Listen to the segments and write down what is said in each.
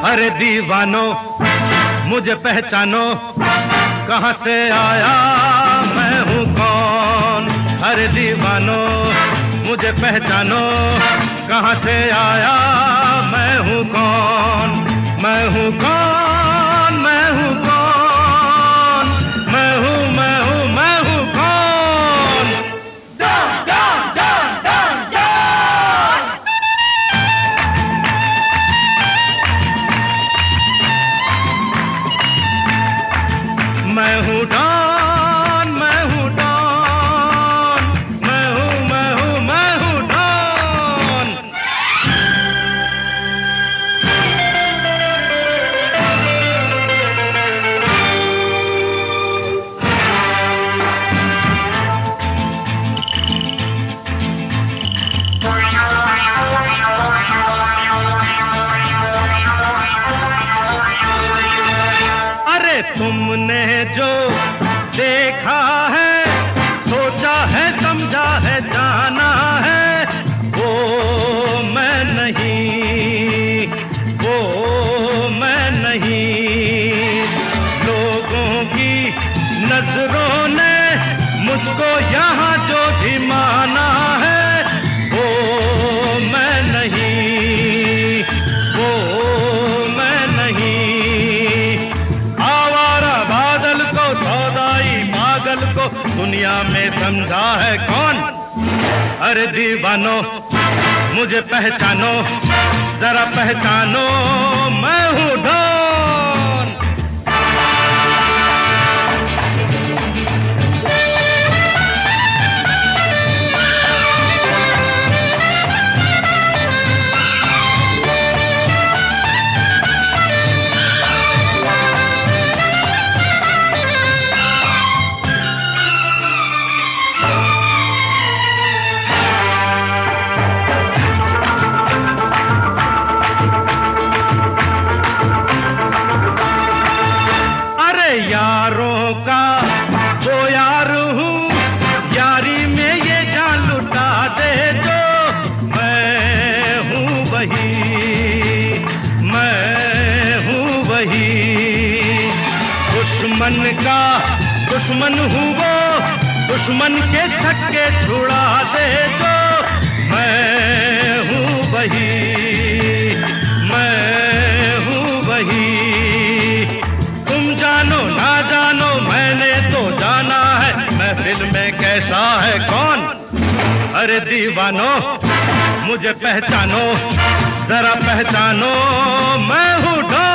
अरे दीवानो मुझे पहचानो, कहाँ से आया मैं हूँ कौन। अरे दीवानो मुझे पहचानो, कहाँ से आया मैं हूँ कौन। मैं हूँ कौन, मैं हूँ कौन, मैं हूँ मैं हूँ मैं हूँ कौन। डॉन डॉन डॉन डॉन डॉन। मैं हूँ डॉन, मैं हूँ डॉन, मैं हूँ मैं हूँ मैं हूँ डॉन। अरे तुमने जो देखा है, सोचा है, समझा है, जाना है, वो मैं नहीं, वो मैं नहीं। लोगों की नजरों ने मुझको यहाँ जो भी माना है, वो मैं नहीं, वो मैं नहीं। आवारा बादल को, सौदाई पागल को दुनिया में समझा है कौन। अरे दीवानो मुझे पहचानो, जरा पहचानो, मैं हूँ डॉन। यारों का वो यार हूँ, यारी में ये जान लुटा दे जो। मैं हूँ वही, मैं हूँ वही। दुश्मन का दुश्मन हूँ वो, दुश्मन के छक्के छुड़ा दे जो। मैं हूँ वही, मैं हूँ वही। तुम जानो ना जानो, मैंने तो जाना है महफिल में कैसा है कौन। अरे दीवानो मुझे पहचानो, जरा पहचानो, मैं हूँ डॉन।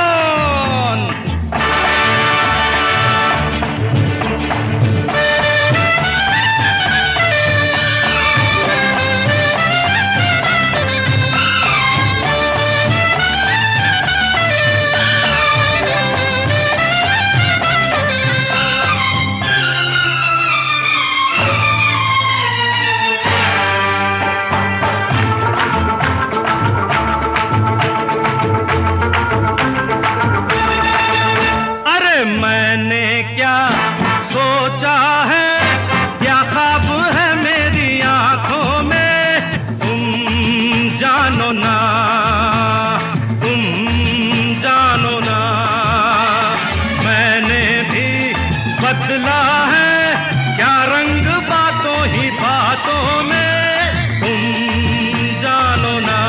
मैंने क्या सोचा है, क्या ख्वाब है मेरी आंखों में, तुम जानो ना, तुम जानो ना। मैंने भी बदला है क्या रंग बातों ही बातों में, तुम जानो ना,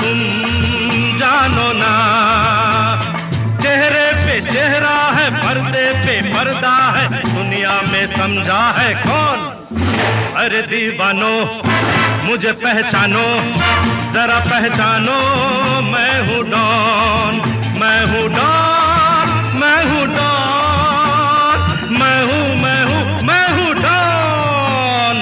तुम जानो ना। चेहरे पे चेहरा है, पर्दे पे पर्दा है, दुनिया में समझा है कौन। अरे दीवानो मुझे पहचानो, जरा पहचानो, मैं हूँ डॉन, मैं हूँ डॉन, मैं हूँ डॉन, मैं हूँ मैं हूँ मैं हूँ डॉन।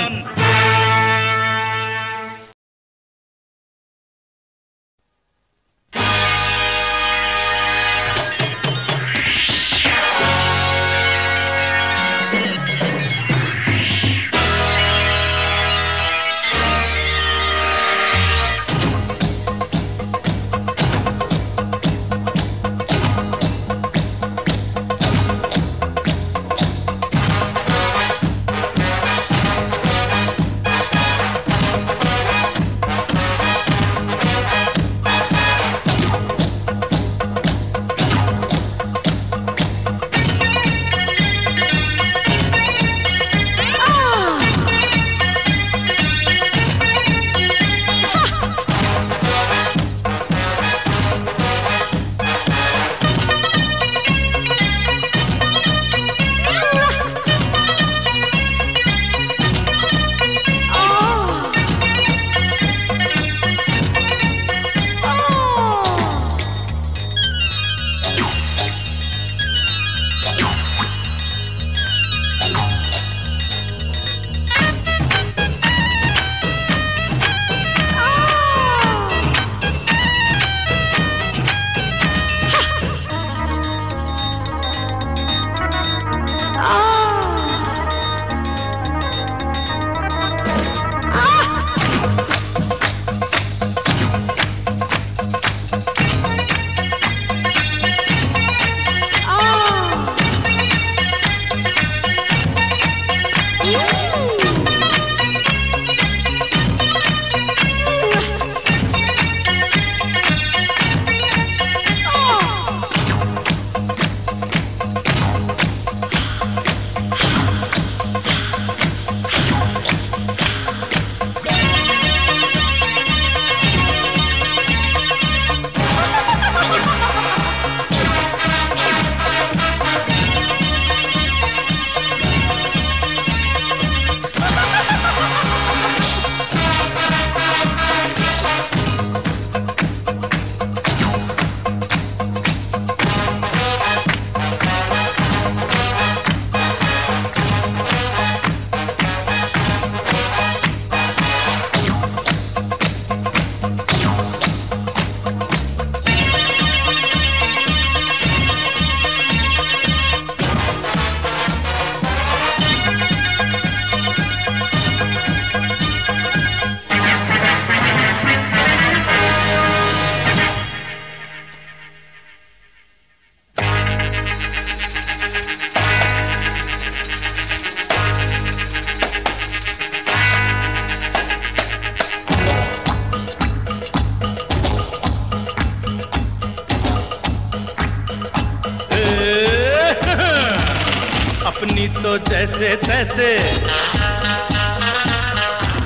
अपनी तो जैसे तैसे,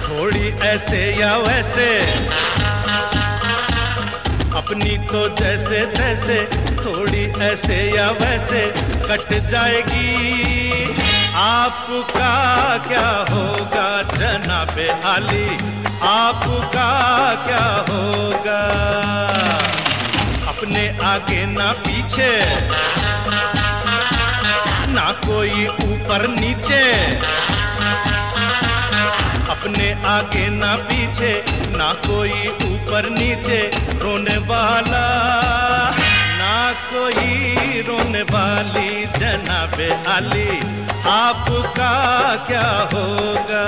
थोड़ी ऐसे या वैसे, अपनी तो जैसे तैसे, थोड़ी ऐसे या वैसे कट जाएगी। आपका क्या होगा जनाबे आली, आपका क्या होगा? अपने आगे ना पीछे, ना कोई ऊपर नीचे, अपने आगे ना पीछे, ना कोई ऊपर नीचे, रोने वाला ना कोई रोने वाली जनाबे आली, आपका क्या होगा?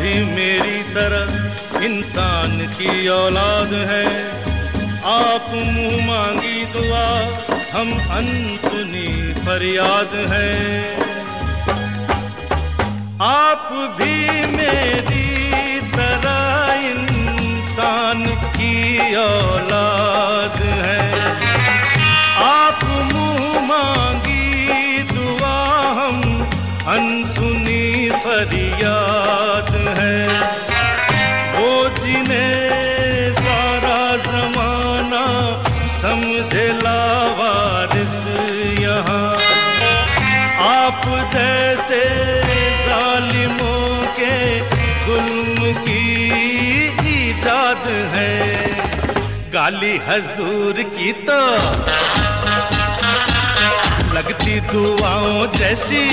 भी मेरी तरह इंसान की औलाद है, आप मुंह मांगी दुआ, हम अनसुनी फरियाद है। आप भी मेरी तरह इंसान की औलाद है, आप मुंह मांगी दुआ, हम अनसुनी फरियाद है। वो जिन्हें सारा जमाना समझे लावारिस यहाँ, आप जैसे जालिमों के जुल्म की ईजाद है। गाली हजूर की तो लगती दुआओं जैसी,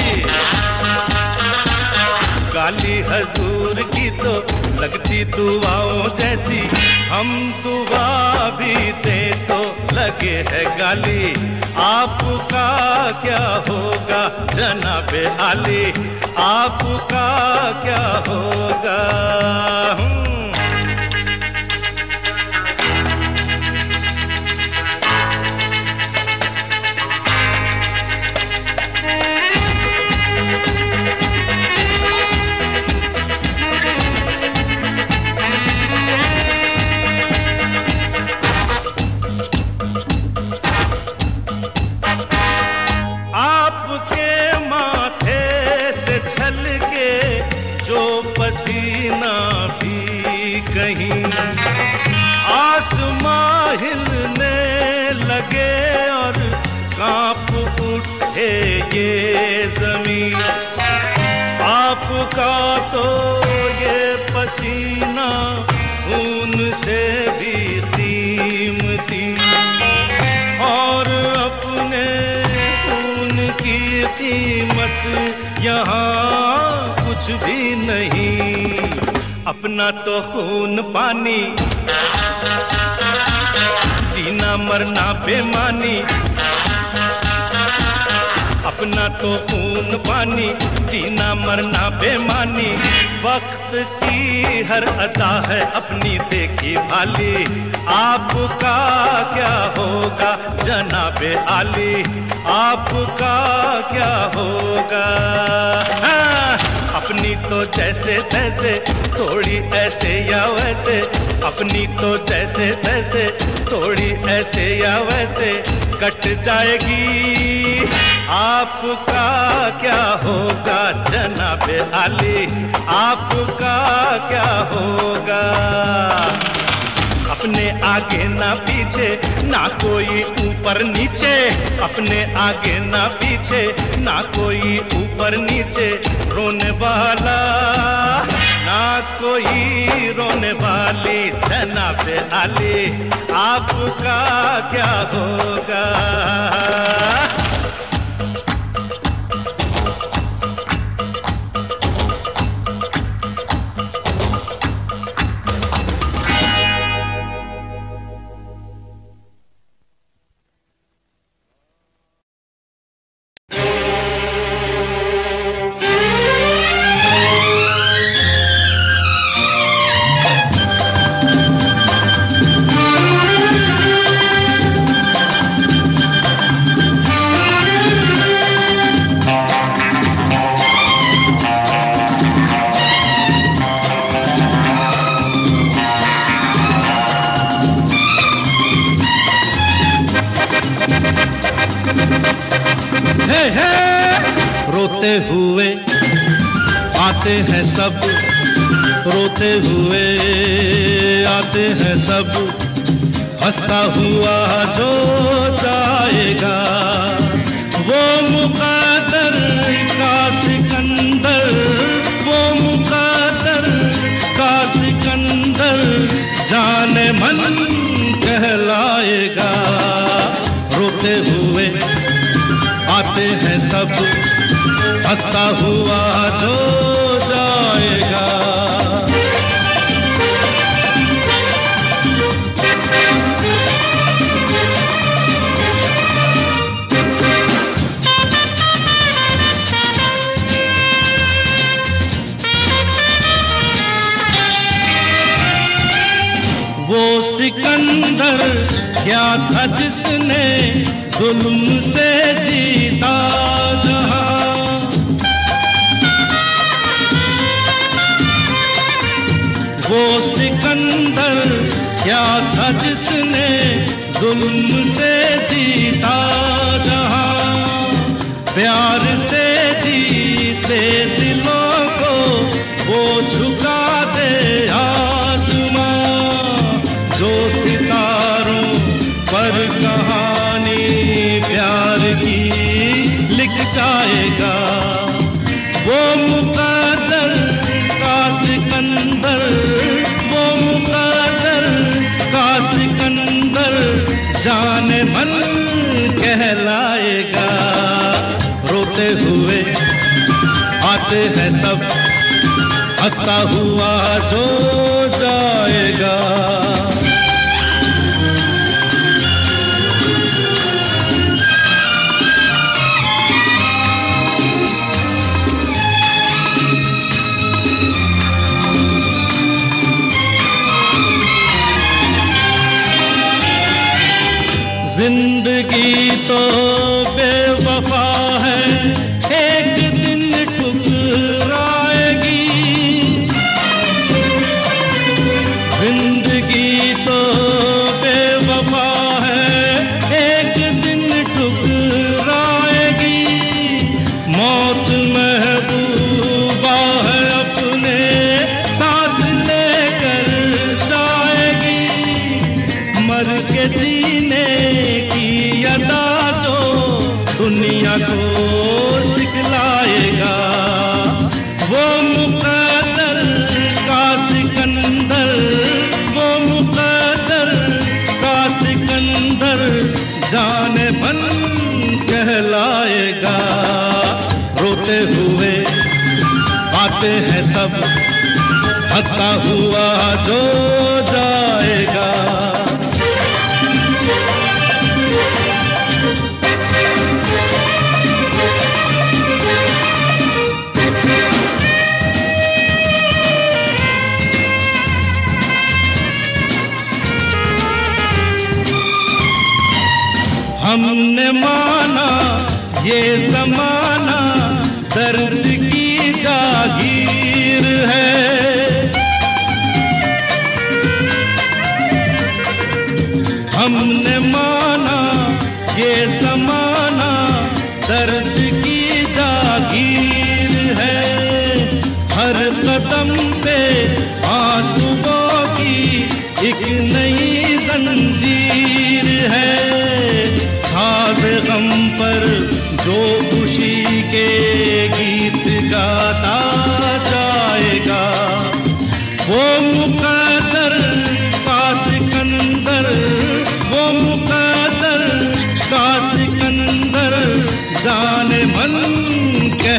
गाली हजूर की तो लगती दुआओं जैसी, हम दुआ भी दे तो लगे है गाली, आपका क्या होगा जनाबे आली, आपका क्या होगा? जो पसीना भी कहीं आसमां हिलने लगे और कांप उठे ये जमीन, आपका तो ये पसीना खून से भी कीमती, और अपने खून की कीमत यहाँ कुछ भी नहीं। अपना तो खून पानी, जीना मरना बेमानी, अपना तो खून पानी, जीना मरना बेमानी, वक्त की हर अदा है अपनी देखी भाली, आपका क्या होगा जनाबे आली, आपका क्या होगा? अपनी तो जैसे तैसे, थोड़ी ऐसे या वैसे, अपनी तो जैसे तैसे, थोड़ी ऐसे या वैसे कट जाएगी। आपका क्या होगा जनाबे आली, आपका क्या होगा? अपने आगे ना पीछे, ना कोई ऊपर नीचे, अपने आगे ना पीछे, ना कोई ऊपर नीचे, रोने वाला ना कोई रोने वाली, जनाब आली आपका क्या होगा? रोते हुए आते हैं सब, रोते हुए आते हैं सब, हंसता हुआ जो जाएगा वो मुक़द्दर का सिकंदर, वो मुक़द्दर का सिकंदर जाने मन कहलाएगा। रोते हुए आते हैं सब, हंसता हुआ जो जाएगा। वो सिकंदर क्या था जिसने जुल्म से जीता जहां, वो सिकंदर क्या था जिसने जुल्म से जीता जहां, प्यार से जीते दिलों को वो झुका दे आसमां, जो सितारों पर कहानी प्यार की लिख जाएगा। वो मुक़द्दर का सिकंदर, वो मुक़द्दर का सिकंदर जाने मन कहलाएगा। रोते हुए आते हैं सब, हंसता हुआ जो जाएगा। जिंदगी तो बेवफा है, एक दिन ठुकराएगी। जिंदगी तो बेवफा है, एक दिन ठुकराएगी। मौत महबूबा है, अपने साथ लेकर जाएगी। मर के जीने दुनिया को सिखलाएगा। वो मुक़द्दर का सिकंदर, वो मुक़द्दर का सिकंदर जाने मन कहलाएगा। रोते हुए आते हैं सब, हंसता हुआ जो जाएगा। हमने माना ये ज़माना दर्द की जागीर है, हमने माना ये ज़माना दर्द की जागीर है। हर कदम पे आंसुओं की एक नई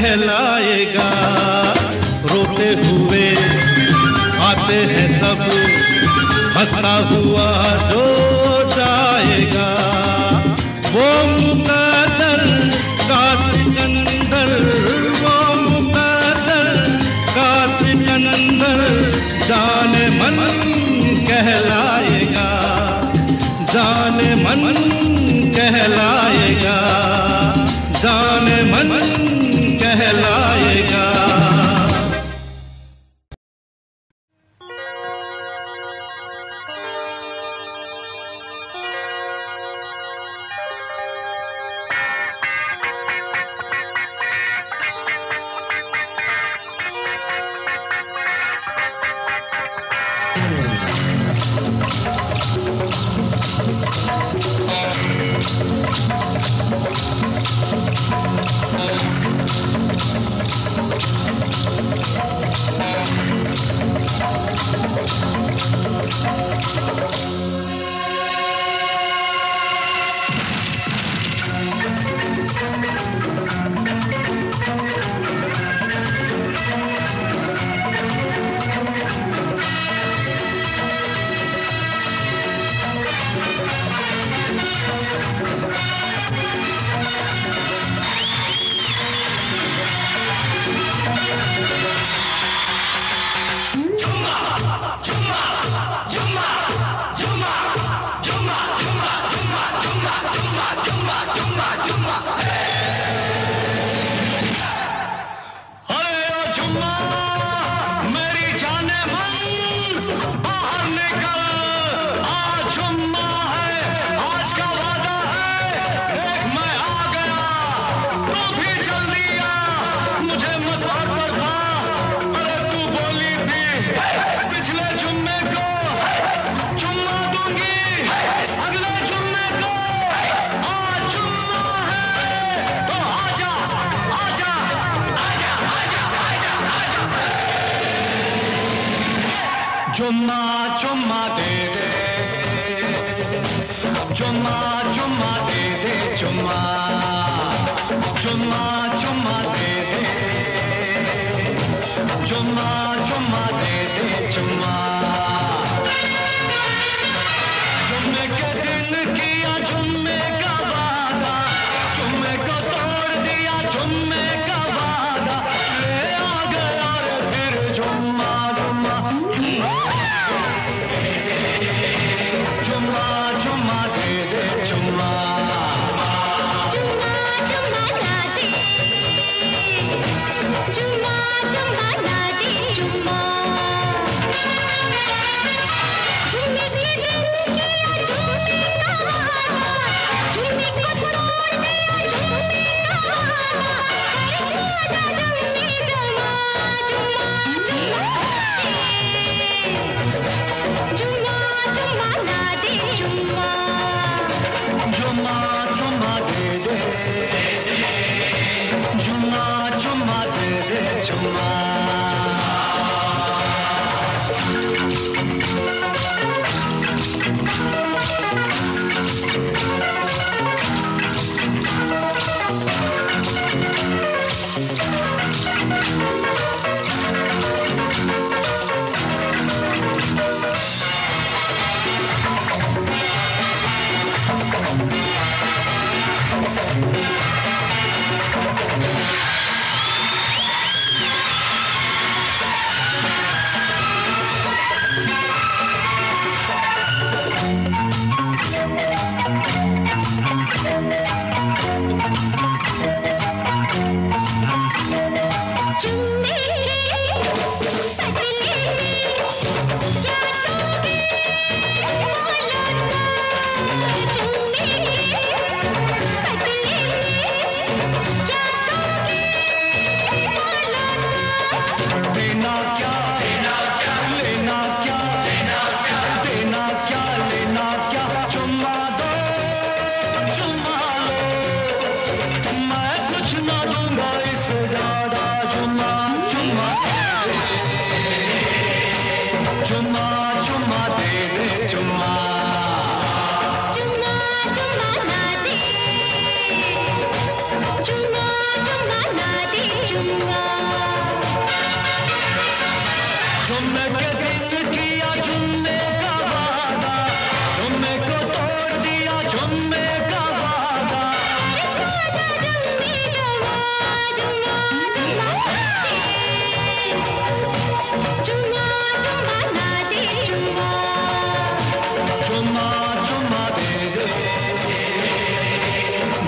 कहलाएगा। रोते हुए आते हैं सब, हंसता हुआ जो जाएगा। वो मुकद्दर का सिकंदर, वो मुकद्दर का सिकंदर जाने मन कहलाएगा, जाने मन कहलाएगा, जाने मन कहलाएगा। चुम्मा चुम्मा दे दे, चुम्मा चुम्मा दे दे, चुम्मा चुम्मा चुम्मा दे दे, चुम्मा चुम्मा दे दे, चुम्मा। जुम्मे के दिन किया जुम्मे का वादा, जुम्मे को तोड़ दिया जुम्मे का वादा, ले आ गया रे फिर जुम्मा जुम्मा जुम्मा। चुम्मा चुम्मा दे दे, चुम्मा चुम्मा चुम्मा ला दे, चुम्मा चुम्मा ला दे, चुम्मा।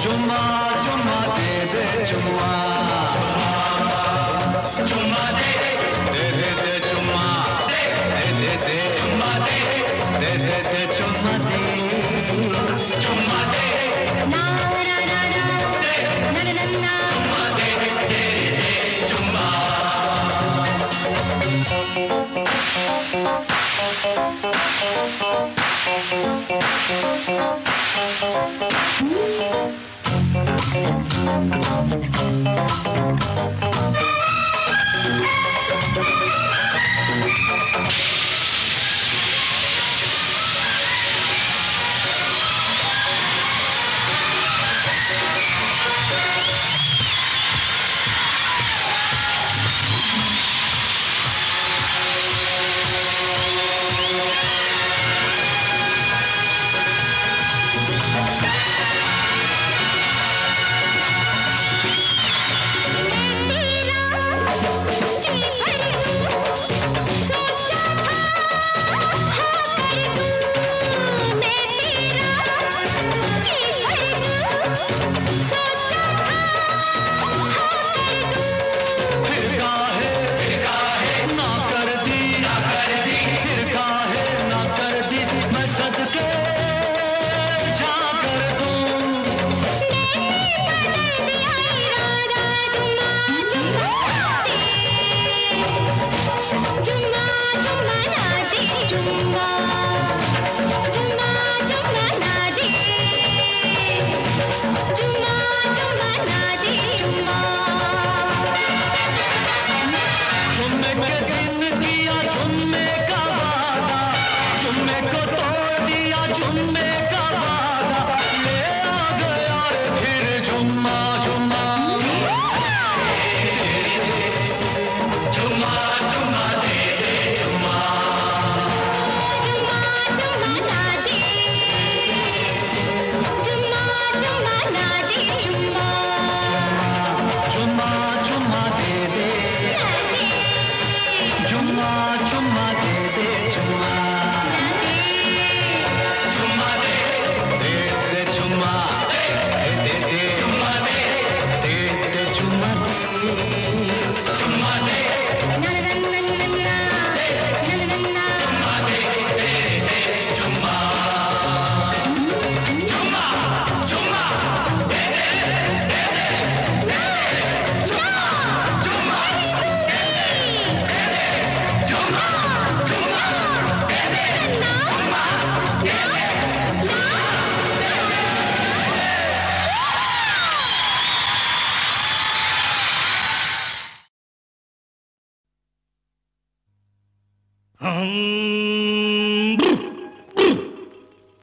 चुम्मा चुम्मा दे दे चुम्मा चुम्मा दे दे दे दे चुम्मा दे दे दे चुम्मा दे दे दे दे चुम्मा दे चुम्मा दे ना ना ना ना ना ना ना चुम्मा दे दे दे चुम्मा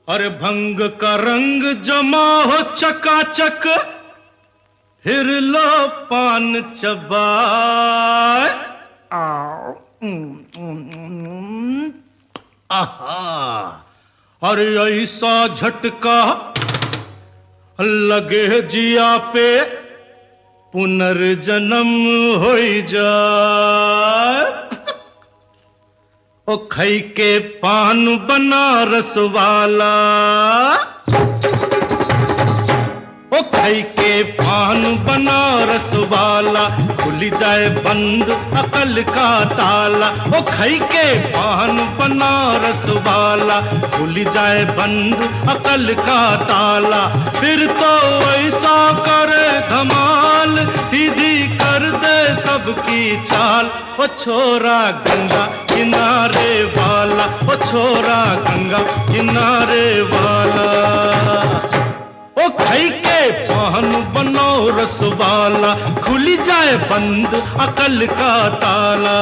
अरे भंग का रंग जमा हो चकाचक, फिर लो पान चबाए। आहा, अरे ऐसा झटका लगे जिया पे, पुनर्जन्म हो जाए। ओ खई के पान बनारस वाला, ओ खई के पान बनारस वाला, खुल जाए बंद अकल का ताला। ओ खई के पान बनारस वाला, खुल जाए बंद अकल का ताला। फिर तो ऐसा करे धमाल, सीधी कर दे सबकी चाल। ओ छोरा गंगा किनारे वाला, ओ छोरा गंगा किनारे वाला। ओ खई के पान बनारस वाला, खुल जाए बंद अकल का ताला।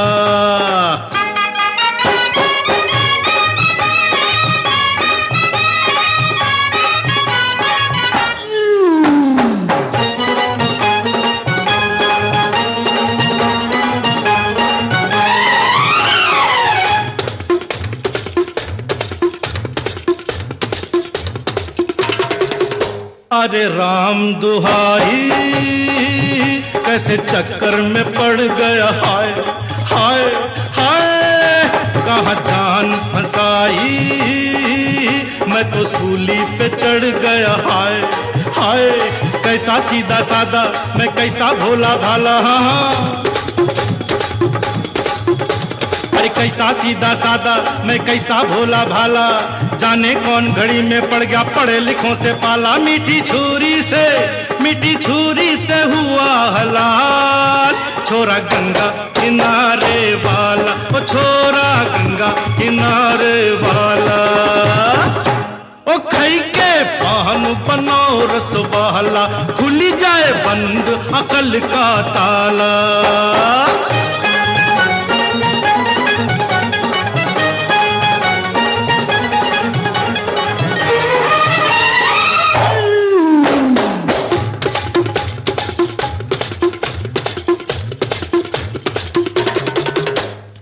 अरे राम दुहाई, कैसे चक्कर में पड़ गया, हाय हाय हाय। कहाँ जान फंसाई, मैं तो सूली पे चढ़ गया, हाय हाय कैसा सीधा सादा, मैं कैसा भोला भाला, हाँ हाँ। अरे कैसा सीधा सादा, मैं कैसा भोला भाला, जाने कौन घड़ी में पड़ गया पढ़े लिखों से पाला। मीठी छुरी से हुआ हलाल, छोरा गंगा किनारे वाला, ओ छोरा गंगा किनारे वाला। ओ खई के पान बनाओ रस वाला, खुली जाए बंद अकल का ताला।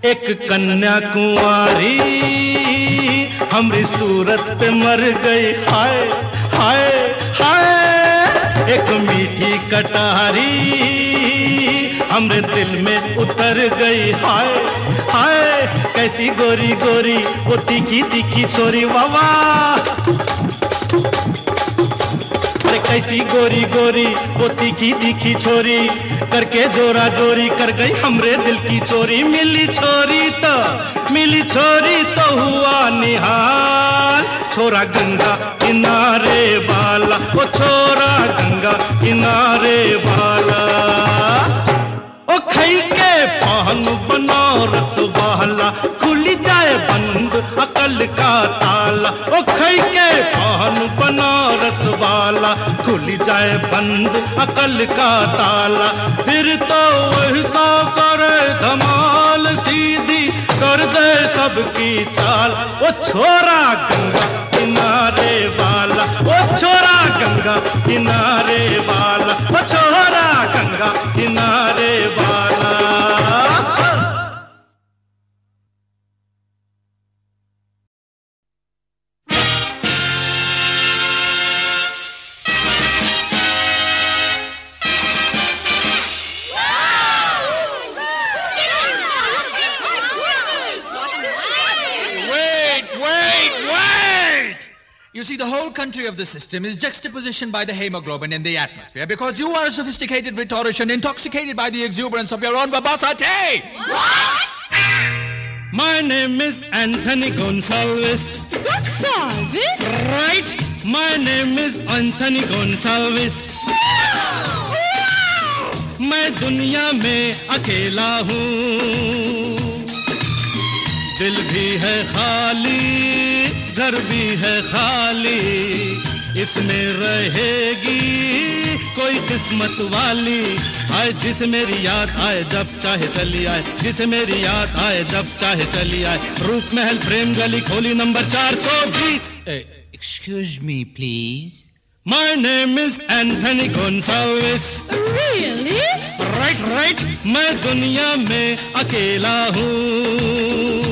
एक कन्या कुंवारी हमरी सूरत पे मर गई, हाय हाय हाय। एक मीठी कटारी हमरे दिल में उतर गई, हाय हाय। कैसी गोरी गोरी वो तीखी तीखी छोरी, वावा। अरे कैसी गोरी गोरी वो तीखी तीखी छोरी, करके जोरा जोरी कर गई हमरे दिल की चोरी। मिली छोरी तो हुआ निहाल, छोरा गंगा किनारे वाला, ओ छोरा गंगा किनारे वाला। ओ खई के पान बनाओ रस वाला, खुली जाए बंद अकल का ताला। ओ खई के पान बनाओ रस वाला, खुली जाए बंद अकल का ताला। फिर तो वैसा करे धमाल, सीधी कर दे सबकी चाल। ओ छोरा गंगा किनारे वाला, ओ छोरा गंगा किनारे वाला, ओ छोरा गंगा किनारे वाला। You see, the whole country of the system is juxtapositioned by the hemoglobin in the atmosphere because you are a sophisticated rhetorician intoxicated by the exuberance of your own verbosity. What? My name is Anthony Gonsalves. Gonsalves? Right. My name is Anthony Gonsalves. मैं दुनिया में अकेला हूँ, दिल भी है खाली, घर भी है खाली, इसमें रहेगी कोई किस्मत वाली। आए जिसे मेरी याद आए जब चाहे चली आए, जिसे मेरी याद आए जब चाहे चली आए। रूप महल प्रेम गली खोली number 420। Excuse me, please. My name is Anthony Gonsalves. Really? Right. मैं दुनिया में अकेला हूँ।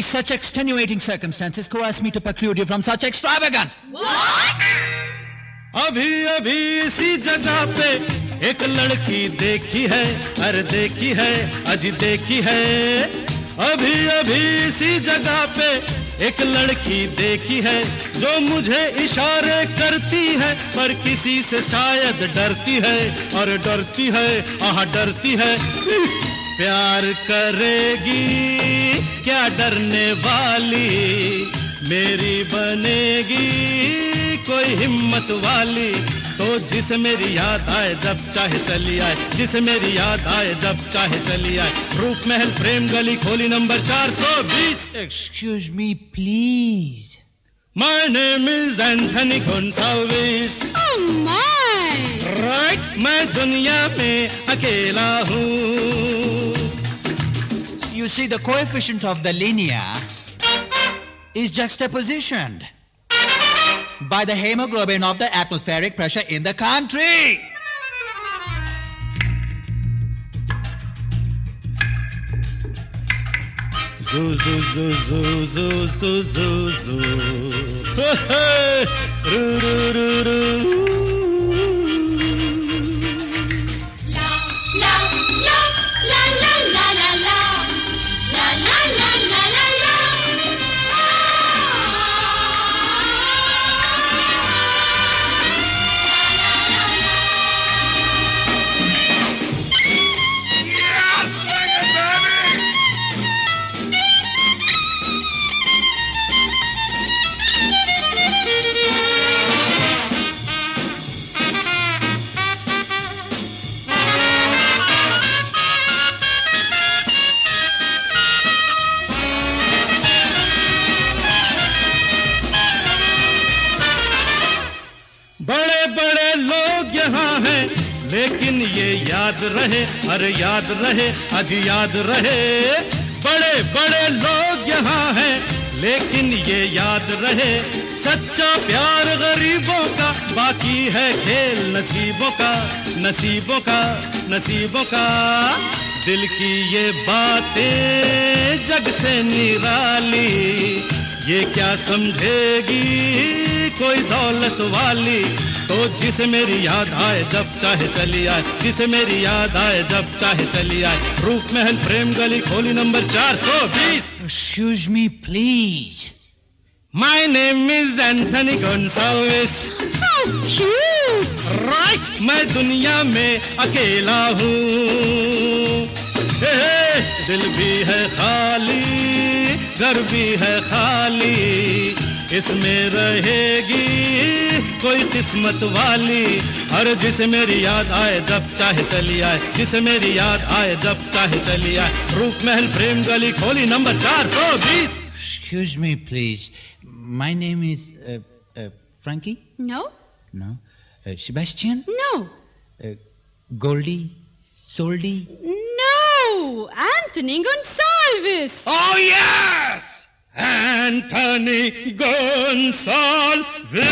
Such extenuating circumstances coerce me to preclude you from such extravagance. What? अभी अभी इसी जगह पे एक लड़की देखी है, अरे देखी है, अजी देखी है। अभी अभी इसी जगह पे एक लड़की देखी है, जो मुझे इशारे करती है, पर किसी से शायद डरती है, और डरती है, आह डरती है। प्यार करेगी क्या डरने वाली, मेरी बनेगी कोई हिम्मत वाली। तो जिसे मेरी याद आए जब चाहे चली आए, जिसे मेरी याद आए जब चाहे चली आए। रूप महल प्रेम गली खोली number 420। Excuse me, please. My name is Anthony Gonsalves. Oh my! Right, मैं दुनिया में अकेला हूँ। You see, the coefficient of the linear is juxtapositioned by the hemoglobin of the atmospheric pressure in the country. Zoo, zoo, zoo, zoo, zoo, zoo, zoo, zoo. Hey, roo, roo, roo, roo. La la la la la la la la la la la la la la. बड़े बड़े लोग यहाँ हैं, लेकिन ये याद रहे, अरे याद रहे, आज याद रहे। बड़े बड़े लोग यहाँ हैं, लेकिन ये याद रहे, सच्चा प्यार गरीबों का, बाकी है खेल नसीबों का, नसीबों का, नसीबों का। दिल की ये बातें जग से निराली, ये क्या समझेगी कोई दौलत वाली। तो जिसे मेरी याद आए जब चाहे चली आए, जिसे मेरी याद आए जब चाहे चली आए। रूप महल प्रेम गली खोली number 420। Excuse me, please. My name is Anthony Gonsalves. How cute! Right, मैं दुनिया में अकेला हूँ। दिल भी है खाली, घर भी है खाली, इसमें रहेगी कोई किस्मत वाली। हर जिसे मेरी याद आए जब चाहे चली आए, जिसे मेरी याद आए जब चाहे चली आए। रूप महल प्रेम गली खोली number 420। Excuse me, please. My name is Frankie? No? No. Sebastian? No. Goldie? Soldy? No! Anthony Gonsalves! Oh yes! Anthony Gonsalves!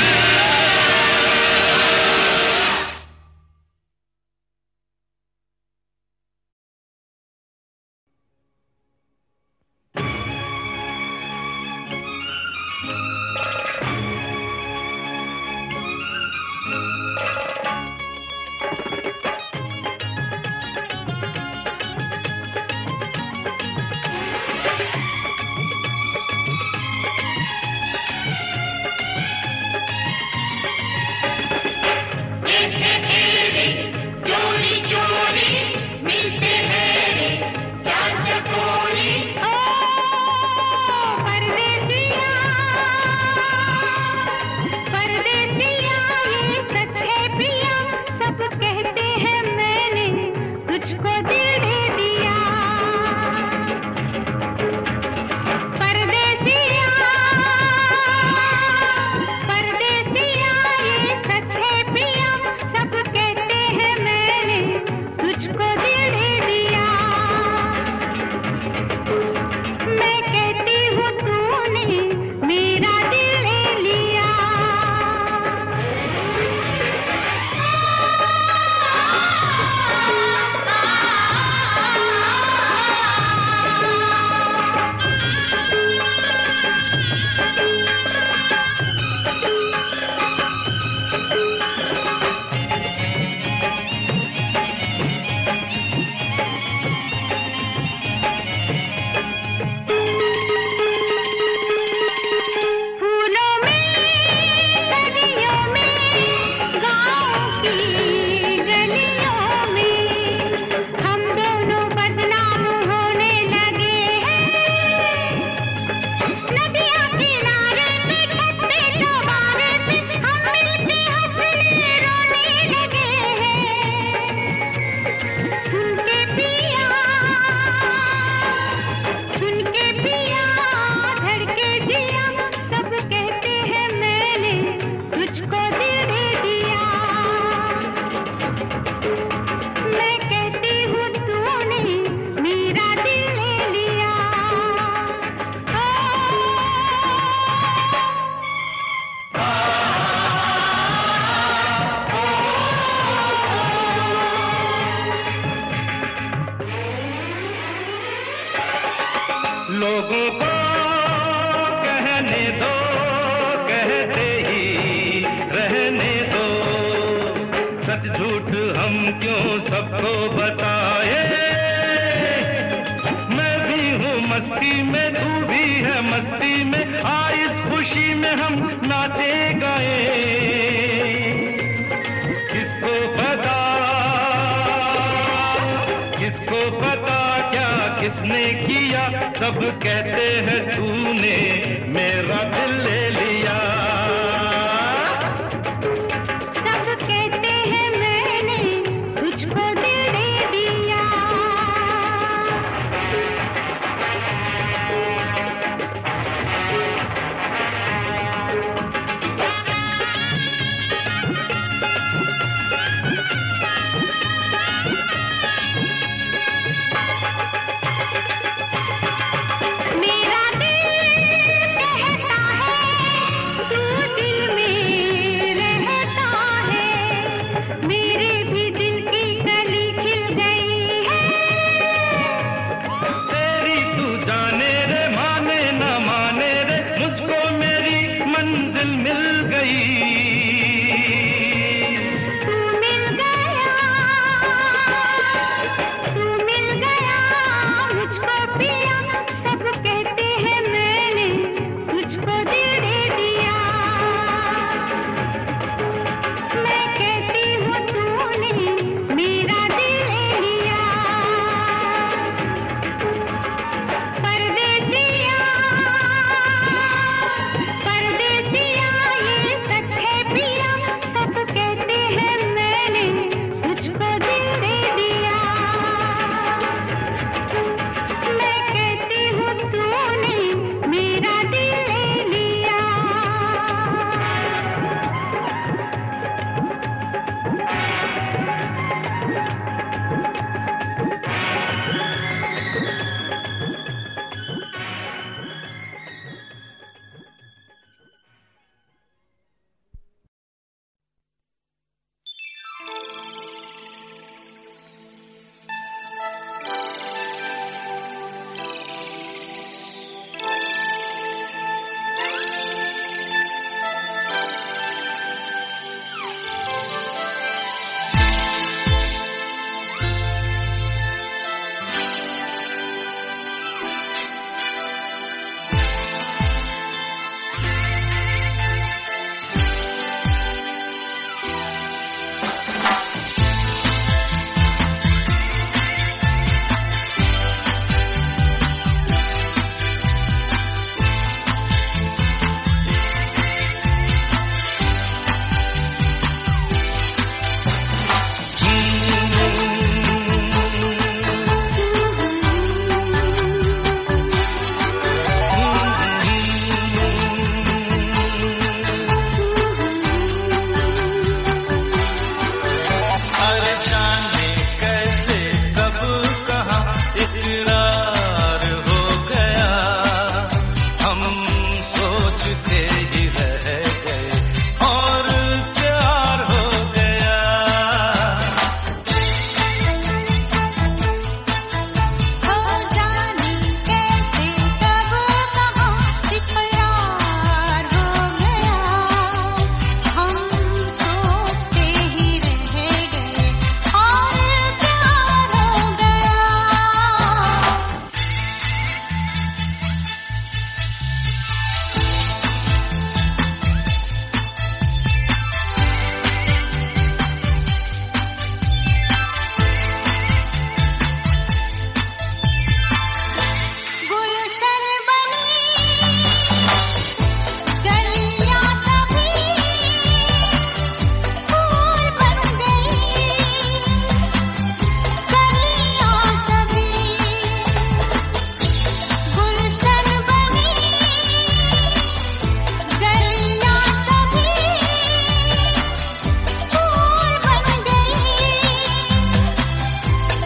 लोगों को कहने दो, कहते ही रहने दो। सच झूठ हम क्यों सबको बताए, मैं भी हूँ मस्ती में, तू भी है मस्ती में, आ इस खुशी में हम नाचे गाए। किसको पता, किसको पता क्या किसने किया, सब कहते हैं तूने मेरा दिल ले लिया। सब कहते हैं मैंने तुझको दिल दे दिया। मेरा दिल कहता है तू दिल में रहता है, मेरे भी दिल की कली खिल गई है। तेरी तू जाने रे, माने न माने रे, मुझको मेरी मंजिल मिल गई। तू मिल गया, तू मिल गया मुझको पिया। सब कहते हैं मैंने तुझको दिल दे दिया। मैं कहती हूँ तूने मेरा दिल ले लिया। परदेसिया, परदेसिया ये सच है पिया। सब कहते हैं मैंने तुझको दिल दे दिया। मैं कहती हूँ तूने मेरा दिल ले लिया। अरे जाने कैसे कब कहाँ इकरार हो गया, हम सोचते ही रह गए और प्यार हो गया। हो जाने कैसे कब कहाँ इकरार हो गया, हम सोचते ही रह गए और प्यार हो गया। गुलशन बनी गलियां सभी फूल बन गई, गलियां सभी गुलशन बनी, गलियां सभी फूल बन गई,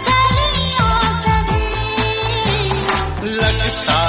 गलियां सभी। लगता